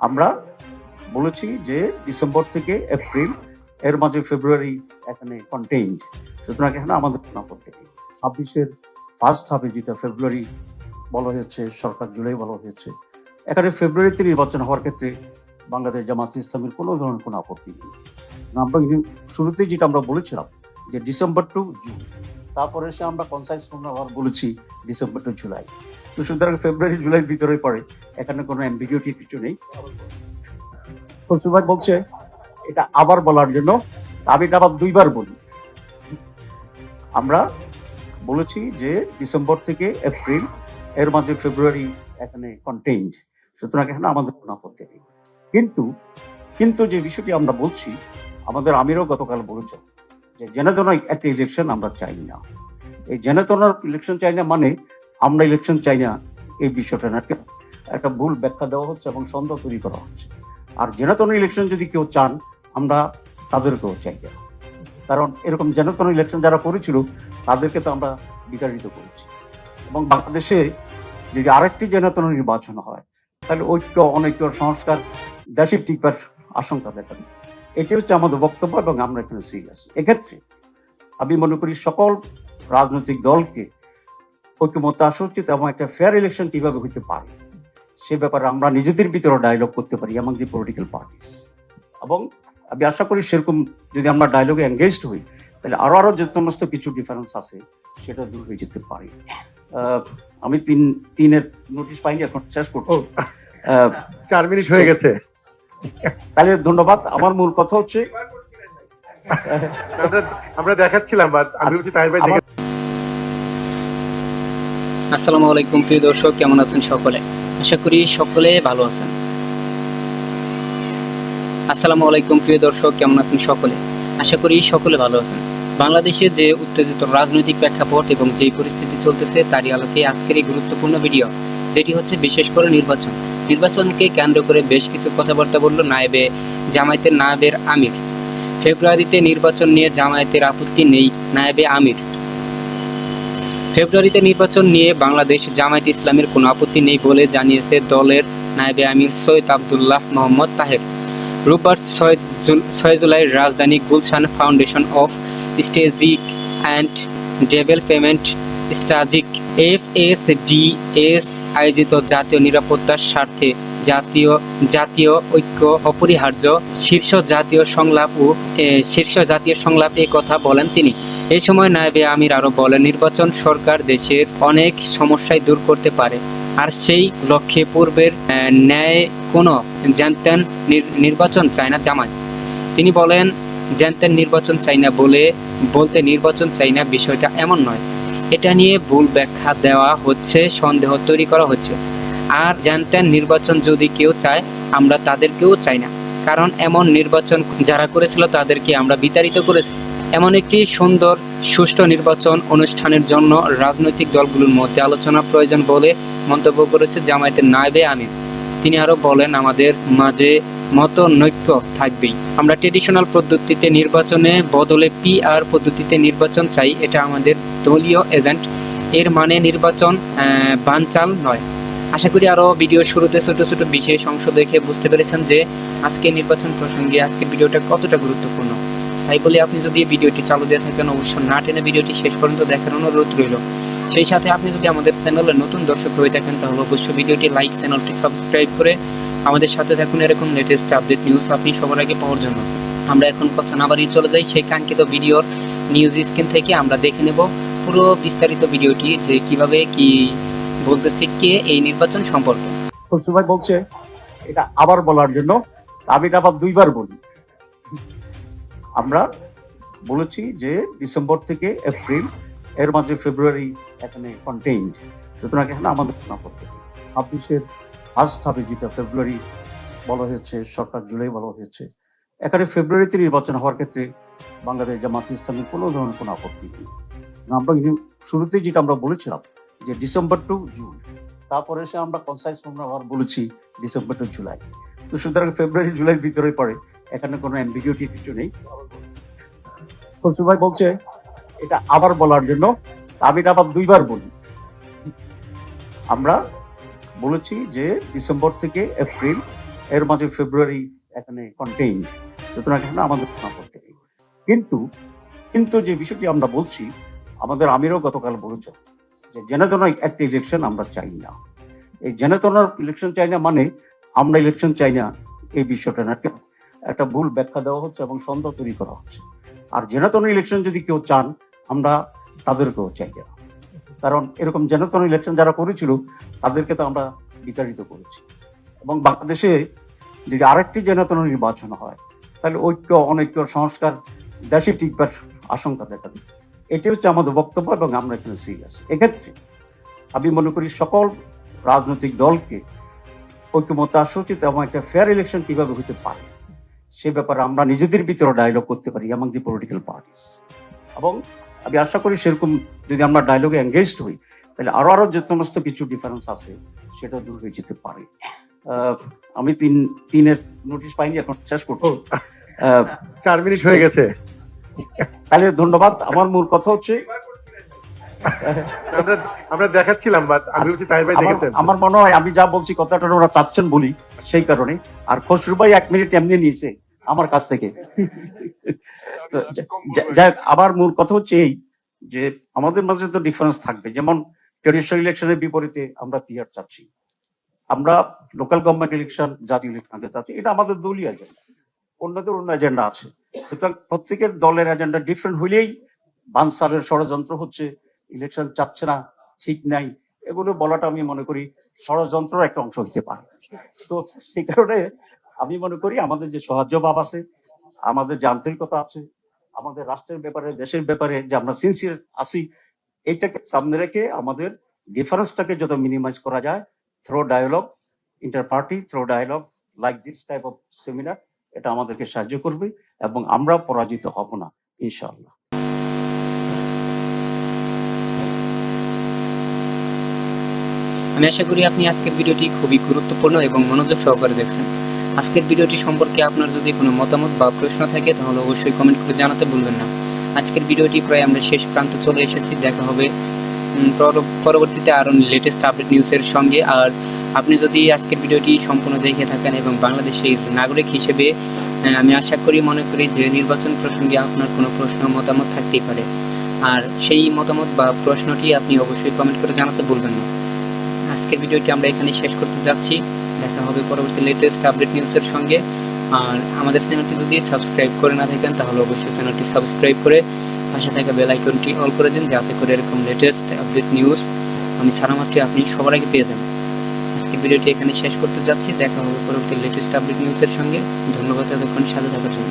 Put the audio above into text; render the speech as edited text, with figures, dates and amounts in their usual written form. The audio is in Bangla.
আমরা বলেছি যে ডিসেম্বর থেকে এপ্রিল এর মাঝে ফেব্রুয়ারি এখানে কন্টেইনড, সুতরাং এখানে আমাদের কোনো আপত্তি নেই। 26-এর ফার্স্ট হাফে যেটা ফেব্রুয়ারি বলা হয়েছে, সরকার জুলাই বলা হয়েছে, এখানে ফেব্রুয়ারিতে নির্বাচন হওয়ার ক্ষেত্রে বাংলাদেশ জামাত ইসলামের কোনো ধরনের কোনো আপত্তি নেই। আমরা শুরুতেই যেটা আমরা বলেছিলাম যে ডিসেম্বর টু জুন, তারপরে এসে আমরা কনসাইজ আবার বলেছি ডিসেম্বর টু জুলাই। তো সুতরাং ফেব্রুয়ারি জুলাইয়ের ভিতরে পড়ে, এখানে কোনো অ্যাম্বিগুইটি কিছু নেই। ফসল ভাই বলছে এটা আবার বলার জন্য, আমি এটা আবার দুইবার বলি। আমরা বলেছি যে ডিসেম্বর থেকে এপ্রিল এর মাঝে ফেব্রুয়ারি এখানে কন্টেইনড, সুতরাং এখানে আমাদের কোনো আপত্তি নেই। কিন্তু কিন্তু যে বিষয়টি আমরা বলছি, আমাদের আমিরও গতকাল বলেছেন যে জেনেতন একটা ইলেকশন আমরা চাই না। এই জেনেতনার ইলেকশন চাই না মানে আমরা ইলেকশন চাই না, এই বিষয়টা না, একটা ভুল ব্যাখ্যা দেওয়া হচ্ছে এবং সন্দেহ তৈরি করা হচ্ছে। আর জেনাতন ইলেকশন যদি কেউ চান, আমরা তাদেরকেও চাই না, কারণ এরকম জেনাতন ইলেকশন যারা করেছিল তাদেরকে তো আমরা বিতাড়িত করেছি। এবং বাংলাদেশে যদি আরেকটি জেনাতন নির্বাচন হয়, তাহলে ঐক্য অনৈক্য সংস্কার দেশে টিকার আশঙ্কা দেখা দেয়। এটি হচ্ছে আমাদের বক্তব্য এবং আমরা এখানে সিরিয়াস। এক্ষেত্রে আমি মনে করি সকল রাজনৈতিক দলকে ঐক্যমত্য আসা উচিত এবং একটা ফেয়ার ইলেকশন কিভাবে হইতে পারে সে ব্যাপারে আমরা নিজেদের ভিতরে ডায়লগ করতে পারি এমন যে পলিটিক্যাল পার্টি। এবং আমি আশা করি সেরকম যদি আমরা ডায়লগে এঙ্গেজড হই, তাহলে আরো যে সমস্ত কিছু ডিফারেন্স আছে সেটা দূর হয়ে যেতে পারে। আমি তিনের নোটিশ পাইনি, এখন শেষ করছি। 4 মিনিট হয়ে গেছে। তাহলে ধন্যবাদ। আমার মূল কথা হচ্ছে আমরা দেখাচ্ছিলাম, আমি বলছি তাহির ভাই দেখে। আসসালামু আলাইকুম প্রিয় দর্শক, কেমন আছেন সকলে? আশা করি সকলে ভালো আছেন। আসসালামু আলাইকুম প্রিয় দর্শক, কেমন আছেন সকলে? আশা করি সকলে ভালো আছেন। বাংলাদেশে যে উত্তেজিত রাজনৈতিক প্রেক্ষাপট এবং যে পরিস্থিতি চলতেছে তারই আলোকে আজকের এই গুরুত্বপূর্ণ ভিডিও, যেটি হচ্ছে বিশেষ করে নির্বাচনকে কেন্দ্র করে বেশ কিছু কথাবার্তা বলল জামায়াতের নায়েবের আমির। ফেব্রুয়ারিতে নির্বাচন নিয়ে জামায়াতের আপত্তি নেই, নায়েবে আমির। ফেব্রুয়ারিতে নির্বাচন নিয়ে বাংলাদেশ জামায়াত ইসলামের কোনো আপত্তি নেই বলে জানিয়েছে দলের নায়েবে আমির সৈয়দ আব্দুল্লাহ মোহাম্মদ তাহের। রোববার 6 জুলাই রাজধানী Gulshan foundation of strategic and development strategic FSDS আয়োজিত জাতীয় নিরাপত্তার স্বার্থে জাতীয় ঐক্য অপরিহার্য শীর্ষ জাতীয় সংলাপ এ কথা বলেন তিনি। এই সময় নায়েবে আমির আরো বলেন, নির্বাচন সরকার দেশের অনেক সমস্যাই দূর করতে পারে, আর সেই লক্ষ্যে পূর্বের ন্যায় কোনো জ্যানত্যান নির্বাচন চায় না জামায়াত। তিনি বলেন, জ্যানত্যান নির্বাচন চাই না বলতে নির্বাচন চাই না বিষয়টা এমন নয়। এটা নিয়ে ভুল ব্যাখ্যা দেওয়া হচ্ছে, সন্দেহ তৈরি করা হচ্ছে। আর জ্যানত্যান নির্বাচন যদি কেউ চায়, আমরা তাদেরকেও চাই না, কারণ এমন নির্বাচন যারা করেছিল তাদেরকে আমরা বিতাড়িত করেছি। এমন একটি সুন্দর সুষ্ঠু নির্বাচন অনুষ্ঠানের জন্য রাজনৈতিক দলগুলোর মধ্যে আলোচনা প্রয়োজন বলে মন্তব্য করেছে জামায়াতের নায়েবে আমির। তিনি আরো বলেন, আমাদের মাঝে মতনৈক্য থাকবেই। আমরা ট্রেডিশনাল পদ্ধতিতে নির্বাচনে বদলে PR পদ্ধতিতে নির্বাচন চাই, এটা আমাদের দলীয় এজেন্ট। এর মানে নির্বাচন বানচাল নয়। আশা করি আরো ভিডিও শুরুতে ছোট ছোট বিশেষ অংশ দেখে বুঝতে পেরেছেন যে আজকে নির্বাচন প্রসঙ্গে আজকে ভিডিওটা কতটা গুরুত্বপূর্ণ। তাই বলে আপনি যদি ভিডিওটি চালু দিয়ে থাকেন, অবশ্যই না টেনে ভিডিওটি শেষ পর্যন্ত দেখার অনুরোধ রইল। সেই সাথে আপনি যদি আমাদের চ্যানেলে নতুন দর্শক হয়ে থাকেন, তাহলে অবশ্যই ভিডিওটি লাইক, চ্যানেলটি সাবস্ক্রাইব করে আমাদের সাথে থাকুন এরকম লেটেস্ট আপডেট নিউজ আপনি সবার আগে পাওয়ার জন্য। আমরা এখন কথা না বাড়িয়ে চলে যাই সেই কাঙ্ক্ষিত ভিডিওর নিউজ স্ক্রিন থেকে। আমরা দেখে নেব পুরো বিস্তারিত ভিডিওটি, যে কিভাবে কি বলতেছে কে এই নির্বাচন সম্পর্কে। ফসল ভাই বলছে এটা আবার বলার জন্য, আমি এটা আবার দুইবার বলি। আমরা বলেছি যে ডিসেম্বর থেকে এপ্রিল এর মাঝে ফেব্রুয়ারি এখানে কন্টেইনড, সুতরাং এখানে আমাদের কোনো আপত্তি নেই। 26-এর ফার্স্ট হাফে যেটা ফেব্রুয়ারি বলা হয়েছে, সরকার জুলাই বলা হয়েছে, এখানে ফেব্রুয়ারিতে নির্বাচন হওয়ার ক্ষেত্রে বাংলাদেশ জামাত ইসলামের কোনো ধরনের কোনো আপত্তি নেই। আমরা শুরুতেই যেটা আমরা বলেছিলাম যে ডিসেম্বর টু জুন, তারপরে এসে আমরা কনসাইজ আবার বলেছি ডিসেম্বর টু জুলাই। তো সুতরাং ফেব্রুয়ারি জুলাইয়ের ভিতরে পড়ে, এখানে কোনো অ্যাম্বিগুইটি কিছু নেই। ফসল ভাই বলছে এটা আবার বলার জন্য, আমি এটা আবার দুইবার বলি। আমরা বলেছি যে ডিসেম্বর থেকে এপ্রিল এর মাঝে ফেব্রুয়ারি এখানে কন্টেইন, সুতরাং এখানে আমাদের কোনো আপত্তি নেই। কিন্তু কিন্তু যে বিষয়টি আমরা বলছি, আমাদের আমিরও গতকাল বলেছে যে জেনাতন একটা ইলেকশন আমরা চাই না। এই জেনাতনার ইলেকশন চাই না মানে আমরা ইলেকশন চাই না, এই বিষয়টা না, একটা ভুল ব্যাখ্যা দেওয়া হচ্ছে এবং সন্দেহ তৈরি করা হচ্ছে। আর জেনাতন ইলেকশন যদি কেউ চান, আমরা তাদেরকেও চাই না, কারণ এরকম জেনাতন ইলেকশন যারা করেছিল তাদেরকে তো আমরা বিতাড়িত করেছি। এবং বাংলাদেশে যদি আরেকটি জেনাতন নির্বাচন হয়, তাহলে ঐক্য অনৈক্য সংস্কার দেশে টিকবার আশঙ্কা দেখা দিবে। এটি হচ্ছে আমাদের বক্তব্য এবং আমরা এখানে সিরিয়াস। এক্ষেত্রে আমি মনে করি সকল রাজনৈতিক দলকে ঐক্যমত আসা উচিত এবং একটা ফেয়ার ইলেকশন কিভাবে হতে পারে সে ব্যাপারে আমরা নিজেদের ভিতরে ডায়লগ করতে পারি এমন দি পলিটিক্যাল পার্টিস। এবং আমি আশা করি সেরকম যদি আমরা ডায়লগে এঙ্গেজড হই, তাহলে আরো যে সমস্ত কিছু ডিফারেন্স আছে সেটা দূর হয়ে যেতে পারে। আমি তিনের নোটিশ পাইনি, এখন শেষ করবো। 4 মিনিট হয়ে গেছে। তাহলে ধন্যবাদ। আমার মূল কথা হচ্ছে আমরা দেখাচ্ছিলাম, বাট আমি বলছি তাহির ভাই দেখেছেন। আমার মনে হয় আমি যা বলছি কথাটা ওরা চাচ্ছেন বলি সেই কারণে। আর খসরু ভাই 1 মিনিট এমনি নিয়েছে আমার কাছ থেকে। তো যাই, আবার মূল কথা হচ্ছে এই যে আমাদের মাঝে তো ডিফারেন্স থাকবে। যেমন ট্রেডিশনাল ইলেকশনের বিপরীতে আমরা পিআর চাচ্ছি, আমরা লোকাল গভর্নমেন্ট ইলেকশন, জাতীয় ইলেকশন চাচ্ছি। এটা আমাদের দলীয় এজেন্ডা, অন্যদের অন্য এজেন্ডা আছে। সুতরাং প্রত্যেকের দলের এজেন্ডা ডিফারেন্ট হইলেই বানসারের ষড়যন্ত্র হচ্ছে, ইলেকশন চাচ্ছে না, ঠিক নাই, এগুলো বলাটা আমি মনে করি ষড়যন্ত্র একটা অংশ হতে পারে। তো সেই কারণে আমি মনে করি আমাদের যে সহযোগভাব আছে, আমাদের যে আন্তরিকতা আছে, আমাদের রাষ্ট্রের ব্যাপারে, দেশের ব্যাপারে যে আমরা সিনসিয়ার আছি, এইটাকে সামনে রেখে আমাদের ডিফারেন্সটাকে যত মিনিমাইজ করা যায় through dialogue, inter party through dialogue like this type of seminar, এটা আমাদেরকে সাহায্য করবে এবং আমরা পরাজিত হব না ইনশাআল্লাহ। আমি আশা করি আপনি আজকের ভিডিওটি খুবই গুরুত্বপূর্ণ এবং মনোযোগ সহকারে দেখছেন। আজকের ভিডিওটি সম্পর্কে আপনার যদি কোনো মতামত বা প্রশ্ন থাকে তাহলে অবশ্যই কমেন্ট করে জানাতে ভুলবেন না। আজকের ভিডিওটি প্রায় আমরা শেষ প্রান্তে চলে এসেছি। দেখা হবে পরবর্তীতে আরও লেটেস্ট আপডেট নিউজের সঙ্গে। আর আপনি যদি আজকের ভিডিওটি সম্পূর্ণ দেখে থাকেন এবং বাংলাদেশের নাগরিক হিসেবে আমি আশা করি মনে করি যে নির্বাচন প্রসঙ্গে আপনার কোনো প্রশ্ন মতামত থাকতেই পারে, আর সেই মতামত বা প্রশ্নটি আপনি অবশ্যই কমেন্ট করে জানাতে ভুলবেন না। আজকের ভিডিওটি আমরা এখানে শেষ করতে যাচ্ছি। দেখা হবে পরবর্তী লেটেস্ট আপডেট নিউজের সঙ্গে। আর আমাদের চ্যানেলটি যদি সাবস্ক্রাইব করে না থাকেন তাহলে অবশ্যই চ্যানেলটি সাবস্ক্রাইব করে পাশে থাকা বেল আইকনটি অল করে দিন, যাতে করে এরকম লেটেস্ট আপডেট নিউজ আমি ছাড়া মাত্রই আপনি সবার আগে পেয়ে যাবেন। আজকের ভিডিওটি এখানে শেষ করতে যাচ্ছি। দেখা হবে পরবর্তী লেটেস্ট আপডেট নিউজের সঙ্গে। ধন্যবাদ এতক্ষণ সাথে থাকার জন্য।